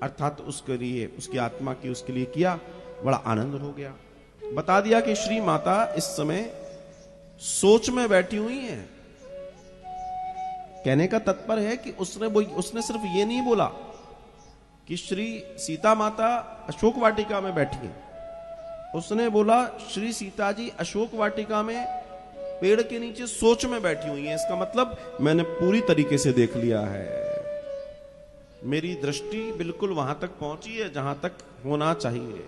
अर्थात उसके लिए, उसकी आत्मा की उसके लिए किया। बड़ा आनंद हो गया। बता दिया कि श्री माता इस समय सोच में बैठी हुई है। कहने का तात्पर्य है कि उसने सिर्फ ये नहीं बोला कि श्री सीता माता अशोक वाटिका में बैठी है, उसने बोला श्री सीता जी अशोक वाटिका में पेड़ के नीचे सोच में बैठी हुई है। इसका मतलब मैंने पूरी तरीके से देख लिया है, मेरी दृष्टि बिल्कुल वहां तक पहुंची है जहां तक होना चाहिए।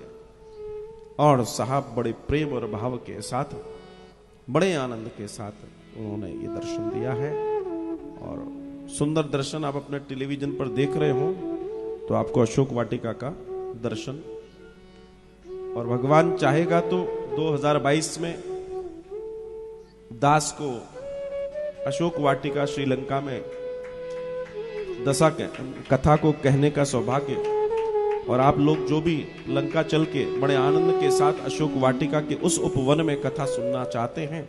और साहब बड़े प्रेम और भाव के साथ, बड़े आनंद के साथ उन्होंने ये दर्शन दिया है। और सुंदर दर्शन आप अपने टेलीविजन पर देख रहे हो तो आपको अशोक वाटिका का दर्शन, और भगवान चाहेगा तो 2022 में दास को अशोक वाटिका श्रीलंका में दशा कथा को कहने का सौभाग्य, और आप लोग जो भी लंका चल के बड़े आनंद के साथ अशोक वाटिका के उस उपवन में कथा सुनना चाहते हैं,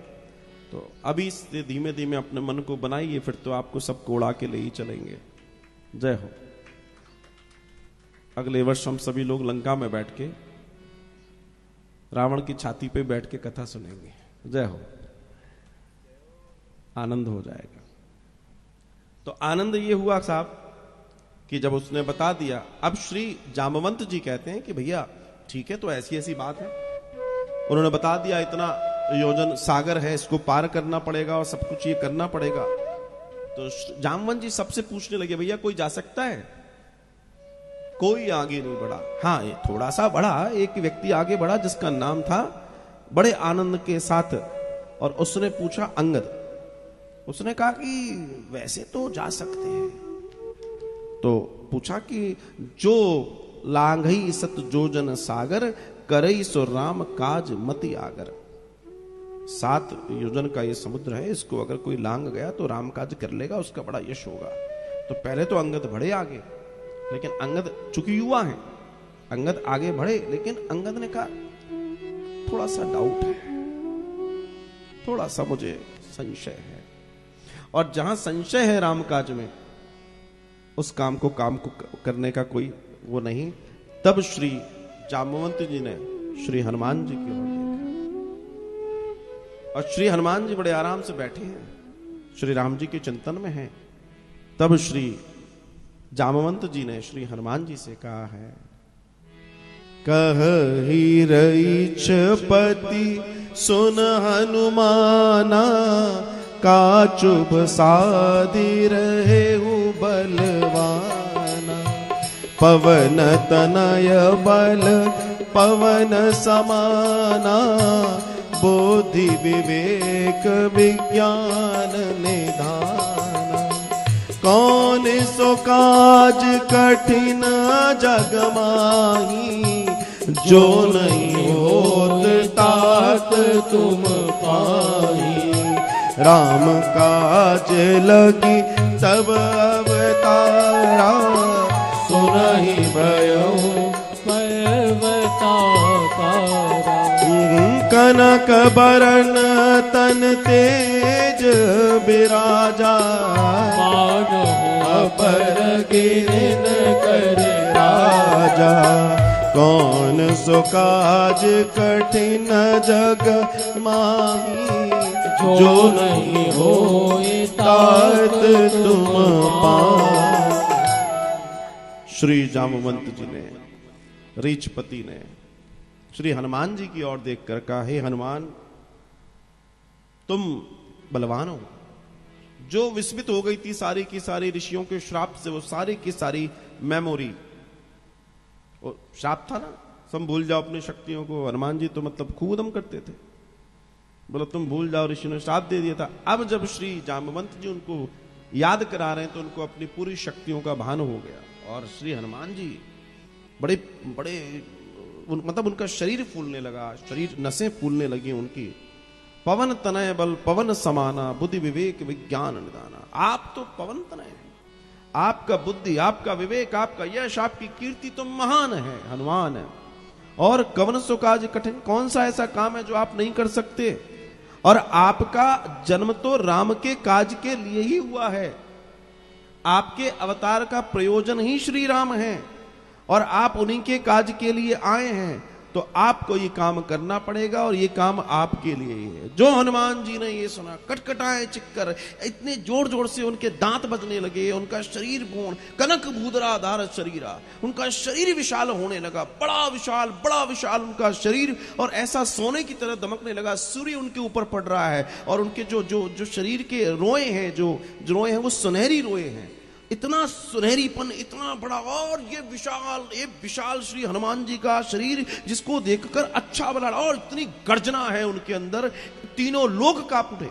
तो अभी से धीमे धीमे अपने मन को बनाइए, फिर तो आपको सबको उड़ा के ले ही चलेंगे। जय हो। अगले वर्ष हम सभी लोग लंका में बैठ के रावण की छाती पे बैठ के कथा सुनेंगे। जय हो। आनंद हो जाएगा। तो आनंद ये हुआ साहब कि जब उसने बता दिया, अब श्री जामवंत जी कहते हैं कि भैया ठीक है, तो ऐसी ऐसी बात है। उन्होंने बता दिया इतना योजन सागर है, इसको पार करना पड़ेगा और सब कुछ ये करना पड़ेगा। तो जामवंत जी सबसे पूछने लगे, भैया कोई जा सकता है? कोई आगे नहीं बढ़ा। हाँ, ये थोड़ा सा बढ़ा, एक व्यक्ति आगे बढ़ा जिसका नाम था बड़े आनंद के साथ, और उसने पूछा अंगद। उसने कहा कि वैसे तो जा सकते हैं। तो पूछा कि जो लांघई सत जोजन सागर, करई सो राम काज मति आगर। 7 योजन का ये समुद्र है, इसको अगर कोई लांग गया तो राम काज कर लेगा, उसका बड़ा यश होगा। तो पहले तो अंगद बढ़े आगे, लेकिन अंगद चूंकि युवा है, अंगद आगे बढ़े, लेकिन अंगद ने कहा थोड़ा सा डाउट है, थोड़ा सा मुझे संशय है। और जहां संशय है राम काज में, उस काम को करने का कोई वो नहीं। तब श्री जाम्बवंत जी ने श्री हनुमान जी की ओर देखा, और श्री हनुमान जी बड़े आराम से बैठे हैं, श्री राम जी के चिंतन में हैं। तब श्री जाम्बवंत जी ने श्री हनुमान जी से कहा है, कहि रईछ पति सुन हनुमाना, का चुभ साधि रहे बलवाना। पवन तनय बल पवन समाना, बुद्धि विवेक विज्ञान निधाना। कौन सो काज कठिन जग माही, जो नहीं होत तात तुम पाही। राम काज लगी तब अवतारा, सुनहि भयो पर्वताकारा। कनक बरन तन तेज बिराजा, अपर गिरन कर राजा। कौन सो काज कठिन जग माही, जो नहीं होए तात तुम पाओ। श्री जाम्बवंत जी ने, रीछपति ने श्री हनुमान जी की ओर देखकर कहा, हे हनुमान, तुम बलवान हो। जो विस्मित हो गई थी सारी की सारी ऋषियों के श्राप से, वो सारी की सारी मेमोरी, वो श्राप था ना, सब भूल जाओ अपनी शक्तियों को। हनुमान जी तो मतलब खूब उदम करते थे, बोला तुम भूल जाओ, ऋषि ने श्राप दे दिया था। अब जब श्री जाम्बवंत जी उनको याद करा रहे हैं, तो उनको अपनी पूरी शक्तियों का भान हो गया। और श्री हनुमान जी बड़े बड़े मतलब उनका शरीर फूलने लगा, शरीर नसें फूलने लगी उनकी। पवन तनय बल पवन समाना, बुद्धि विवेक विज्ञान निदाना। आप तो पवन तनय हैं, आपका बुद्धि, आपका विवेक, आपका यश, आपकी कीर्ति तो महान है, हनुमान है। और कवन सो काज कठिन, कौन सा ऐसा काम है जो आप नहीं कर सकते। और आपका जन्म तो राम के काज के लिए ही हुआ है, आपके अवतार का प्रयोजन ही श्री राम है, और आप उन्हीं के काज के लिए आए हैं। तो आपको ये काम करना पड़ेगा, और ये काम आपके लिए ही है। जो हनुमान जी ने ये सुना, कटकटाए चिक्कर, इतने जोर जोर से उनके दांत बजने लगे, उनका शरीर पूर्ण कनक भूदरा धार शरीरा, उनका शरीर विशाल होने लगा, बड़ा विशाल उनका शरीर, और ऐसा सोने की तरह दमकने लगा। सूर्य उनके ऊपर पड़ रहा है, और उनके जो शरीर के रोए हैं, जो रोए हैं वो सुनहरी रोए हैं, इतना सुनहरीपन, इतना बड़ा। और ये विशाल श्री हनुमान जी का शरीर, जिसको देखकर अच्छा बना, और इतनी गर्जना है उनके अंदर, तीनों लोक कांप उठे।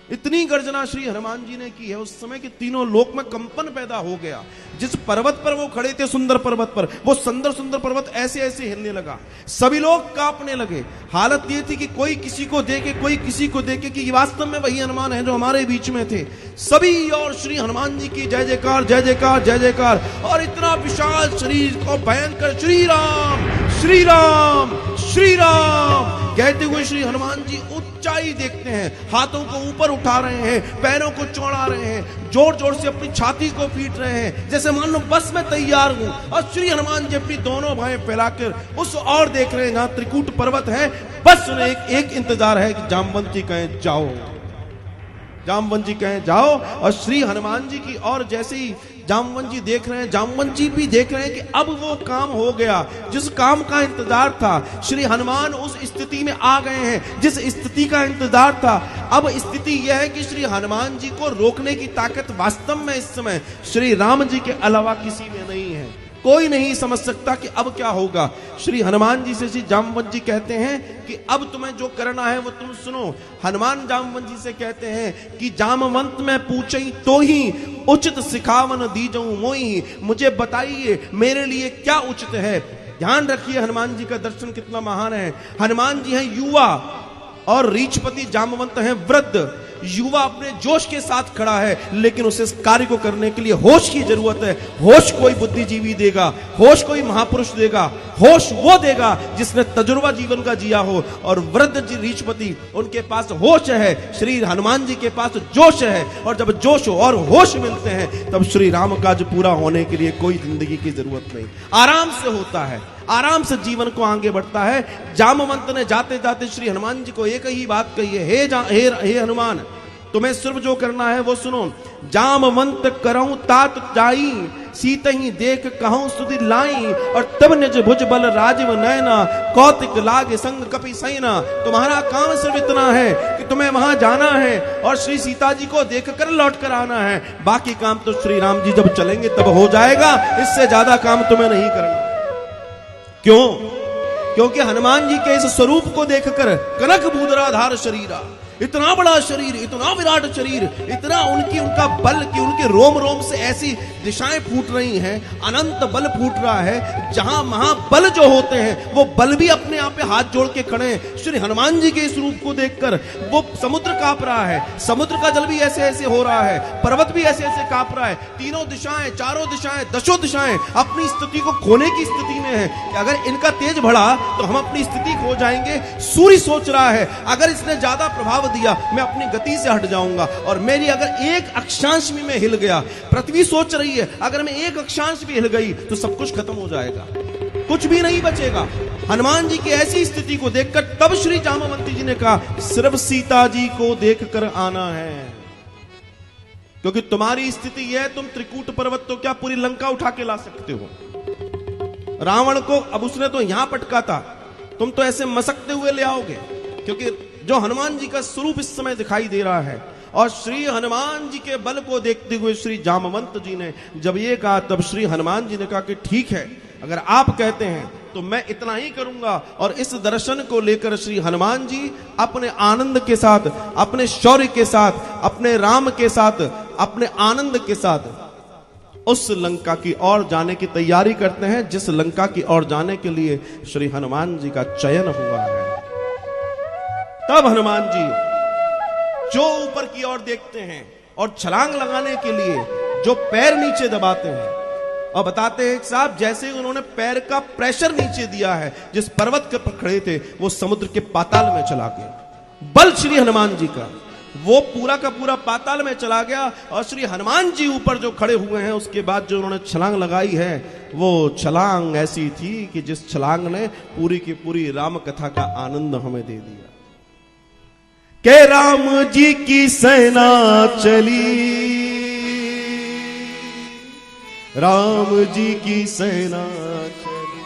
इतनी गर्जना श्री हनुमान जी ने की है उस समय कि तीनों लोक में कंपन पैदा हो गया। जिस पर्वत पर वो खड़े थे, सुंदर पर्वत पर, वो सुंदर पर्वत ऐसे ऐसे हिलने लगा, सभी लोग कांपने लगे। हालत ये थी कि कोई किसी को देखे, कोई किसी को देखे कि वास्तव में वही हनुमान है जो हमारे बीच में थे। सभी और श्री हनुमान जी की जय जयकार, जय जयकार, जय जयकार। और इतना विशाल शरीर को भयंकर श्री राम श्री राम श्री राम कहते हुए श्री हनुमान जी ऊंचाई देखते हैं, हाथों को ऊपर उठा रहे हैं, पैरों को चौड़ा रहे हैं, जोर जोर से अपनी छाती को पीट रहे हैं, जैसे मान लो बस में तैयार हूं। और श्री हनुमान जी अपनी दोनों बाहें फैलाकर उस और देख रहे हैं जहां त्रिकूट पर्वत है। बस उन्हें एक इंतजार है कि जाम्बवंत जी कहें जाओ, जाम्बवंत जी कहें जाओ। और श्री हनुमान जी की और जैसे ही जाम्बवंत जी देख रहे हैं, जाम्बवंत जी भी देख रहे हैं कि अब वो काम हो गया जिस काम का इंतजार था। श्री हनुमान उस स्थिति में आ गए हैं जिस स्थिति का इंतजार था। अब स्थिति यह है कि श्री हनुमान जी को रोकने की ताकत वास्तव में इस समय श्री राम जी के अलावा किसी में नहीं है। कोई नहीं समझ सकता कि अब क्या होगा। श्री हनुमान जी से श्री जामवंत जी कहते हैं कि अब तुम्हें जो करना है वो तुम सुनो। हनुमान जामवंत जी से कहते हैं कि जामवंत में पूछई तो ही उचित सिखावन दीजऊं मोई, मुझे बताइए मेरे लिए क्या उचित है। ध्यान रखिए हनुमान जी का दर्शन कितना महान है। हनुमान जी हैं युवा और रीछपति जामवंत हैं वृद्ध। युवा अपने जोश के साथ खड़ा है, लेकिन उसे इस कार्य को करने के लिए होश की जरूरत है। होश कोई बुद्धिजीवी देगा, होश कोई महापुरुष देगा, होश वो देगा जिसने तजुर्बा जीवन का जिया हो। और वृद्ध जी रीछपति, उनके पास होश है, श्री हनुमान जी के पास जोश है। और जब जोश और होश मिलते हैं तब श्री राम काज पूरा होने के लिए कोई जिंदगी की जरूरत नहीं, आराम से होता है, आराम से जीवन को आगे बढ़ता है। जामवंत ने जाते जाते श्री हनुमान जी को एक ही बात कही है, हे हनुमान, तुम्हें सिर्फ जो करना है वो सुनो। जामवंत करऊं तात जाई, सीत ही देख कहूं सुधि लाई, और तब निज भुज बल राजीव नयना, कौतिक लागे संग कपि सैना। तुम्हारा काम सिर्फ इतना है कि तुम्हें वहां जाना है और श्री सीता जी को देखकर लौट कर आना है। बाकी काम तो श्री राम जी जब चलेंगे तब हो जाएगा, इससे ज्यादा काम तुम्हें नहीं करना। क्यों? क्योंकि हनुमान जी के इस स्वरूप को देखकर कनक बूदराधार शरीरा, इतना बड़ा शरीर, इतना विराट शरीर, इतना उनका बल कि उनके रोम रोम से ऐसी दिशाएं फूट रही हैं, अनंत बल फूट रहा है। जहां महाबल जो होते हैं वो बल भी अपने आप पे हाथ जोड़ के खड़े हैं। श्री हनुमान जी के इस रूप को देखकर वो समुद्र कांप रहा है, समुद्र का जल भी ऐसे ऐसे हो रहा है, पर्वत भी ऐसे ऐसे कांप रहा है। तीनों दिशाएं, चारों दिशाएं, दशों दिशाएं अपनी स्थिति को खोने की स्थिति में है कि अगर इनका तेज बढ़ा तो हम अपनी स्थिति खो जाएंगे। सूर्य सोच रहा है अगर इसने ज्यादा प्रभाव दिया मैं अपनी गति से हट जाऊंगा, और मेरी अगर एक अक्षांश भी मैं हिल गया, पृथ्वी सोच रही है अगर मैं एक अक्षांश भी हिल गई तो सब कुछ खत्म हो जाएगा, कुछ भी नहीं बचेगा। हनुमान जी की ऐसी स्थिति को देखकर तब श्री जामवंती जी ने कहा सिर्फ सीता जी को देखकर आना है, क्योंकि तुम्हारी स्थिति यह, तुम त्रिकूट पर्वत तो क्या पूरी लंका उठा के ला सकते हो। रावण को अब उसने तो यहां पटका था, तुम तो ऐसे मसकते हुए ले आओगे। क्योंकि जो हनुमान जी का स्वरूप इस समय दिखाई दे रहा है, और श्री हनुमान जी के बल को देखते हुए श्री जामवंत जी ने जब ये कहा तब श्री हनुमान जी ने कहा कि ठीक है, अगर आप कहते हैं तो मैं इतना ही करूंगा। और इस दर्शन को लेकर श्री हनुमान जी अपने आनंद के साथ, अपने शौर्य के साथ, अपने राम के साथ, अपने आनंद के साथ उस लंका की ओर जाने की तैयारी करते हैं जिस लंका की ओर जाने के लिए श्री हनुमान जी का चयन हुआ है। तब हनुमान जी जो ऊपर की ओर देखते हैं और छलांग लगाने के लिए जो पैर नीचे दबाते हैं और बताते हैं साहब जैसे ही उन्होंने पैर का प्रेशर नीचे दिया है, जिस पर्वत के पर खड़े थे वो समुद्र के पाताल में चला गया। बल श्री हनुमान जी का वो पूरा का पूरा पाताल में चला गया, और श्री हनुमान जी ऊपर जो खड़े हुए हैं उसके बाद जो उन्होंने छलांग लगाई है वो छलांग ऐसी थी कि जिस छलांग ने पूरी की पूरी राम कथा का आनंद हमें दे दिया। के राम जी की सेना चली, राम जी की सेना चली,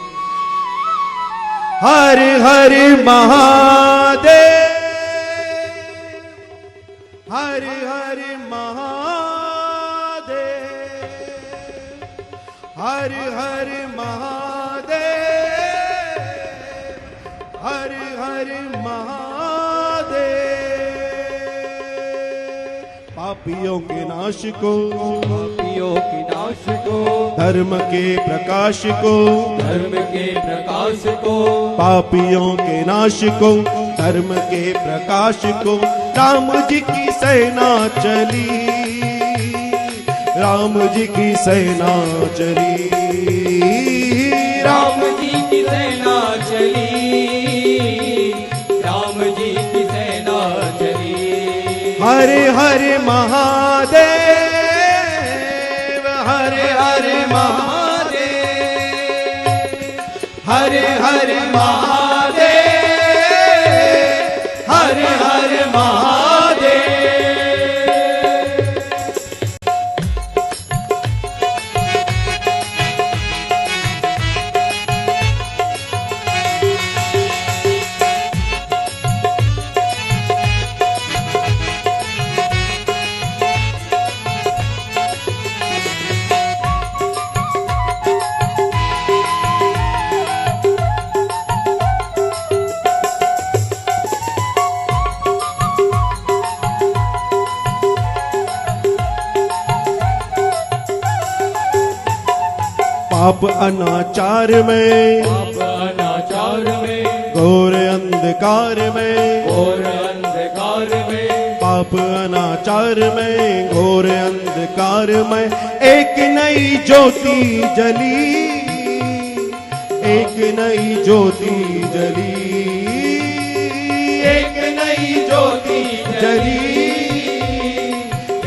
हर हर महादेव, हर हर महादेव, हर हर महादेव, हर हर महादेव। पापियों के नाश को, पापियों के नाश को, धर्म के प्रकाश को, धर्म के प्रकाश को, पापियों के नाश को, धर्म के प्रकाश को, राम जी की सेना चली, राम जी की सेना चली, राम जी की सेना चली, राम जी की सेना चली। हर हर महादेव, हर हर महादेव, हर हर महादेव, हर हर महादेव। पाप अनाचार में, पाप अनाचार में, घोर अंधकार में, घोर अंधकार में, पाप अनाचार में, घोर अंधकार में एक नई ज्योति जली, एक नई ज्योति जली, एक नई ज्योति जली,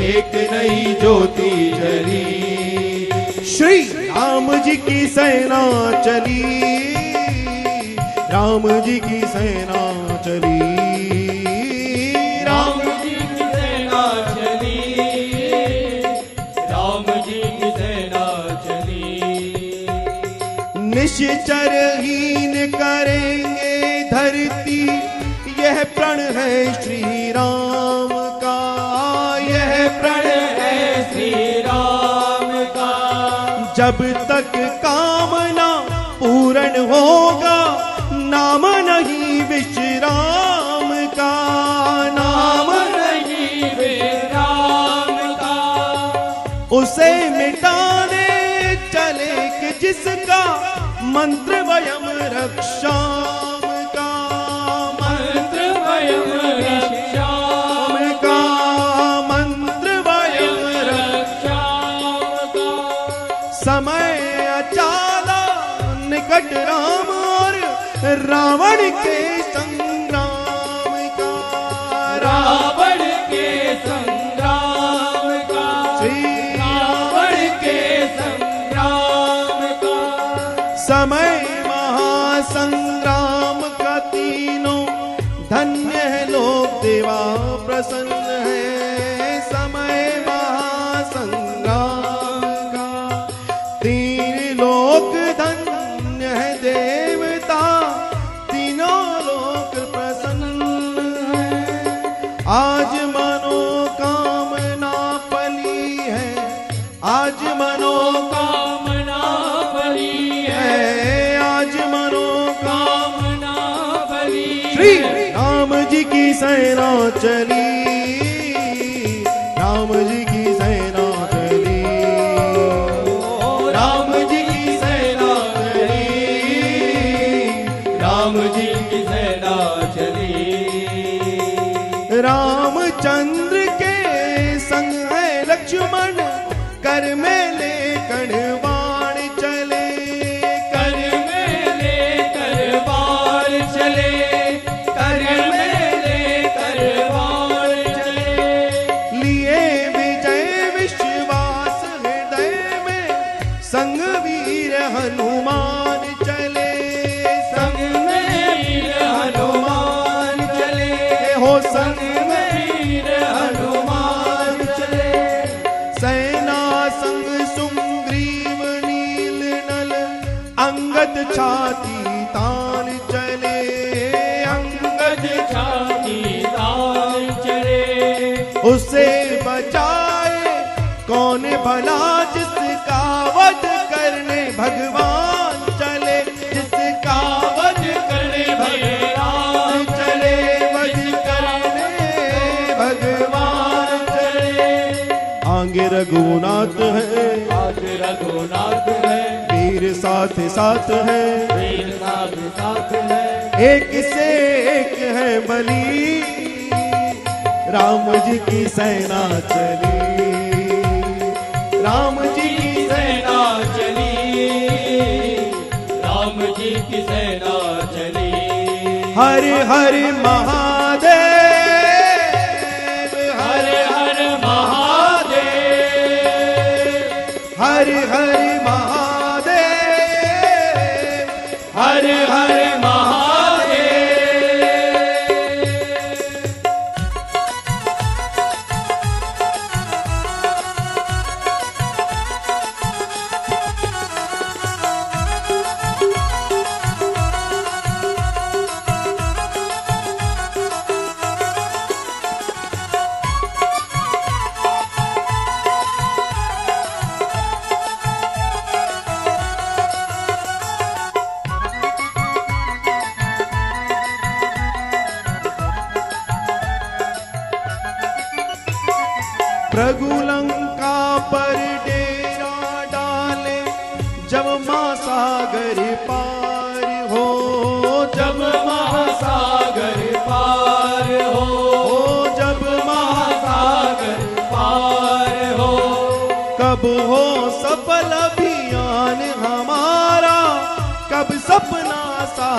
एक नई ज्योति जली। श्री राम जी की सेना चली, राम जी की सेना चली, राम जी की सेना चली, राम जी की सेना चली। निश्चरहीन करेंगे धरती, यह प्रण है श्री राम का, यह प्रण है श्री राम का। जब तक कामना पूर्ण होगा, नाम नहीं विश्राम का, नाम नहीं विराम का। उसे मिटाने चले कि जिसका मंत्र वयम रक्षाम का, मंत्र वयम रक्षाम का मंत्र वयम रक्षाम का। समय अचाला निकट राम और रावण के संग्राम का, रावण के संग्राम का, रावण के संग्राम का। समय महासंग्राम का तीनों धन्य है लोग देवा प्रसन्न है। समय महासंग्राम का तीन लोक धन्य है, देवता तीनों लोक प्रसन्न है। आज मनोकामना पली है, आज कामना बली है, आज कामना बली श्री है। राम जी की सेना चली, राम जी की सेना चली, राम जी की सेना चली, राम जी की सेना चली। रामचंद्र के संग है लक्ष्मण, कर में लेकर बाण चले, कर में लेकर बाण चले, कर में लेकर बाण चले। लिए विजय विश्वास हृदय में, संग वीर हनुमान चले, संग में वीर हनुमान चले, हो संग वीर हनुमान चले। सेना संग सुग्रीव नील नल, अंगद छाती तान चले, अंगद छाती तान चले। उसे बचाए कौन भला, जिसका वध करने भगवान चले, जिसका वध करने भगवान चले, वध करने भगवान चले। आगे रघुनाथ है, आज रघुनाथ है, वीर साथ साथ है, वीर साथ साथ है। एक से एक है बली, राम जी की सेना चली, राम जी की सेना चली, राम जी की सेना चली। हर हर महादेव, हर हर महादेव, हर हर महादेव, हर हर महादेव।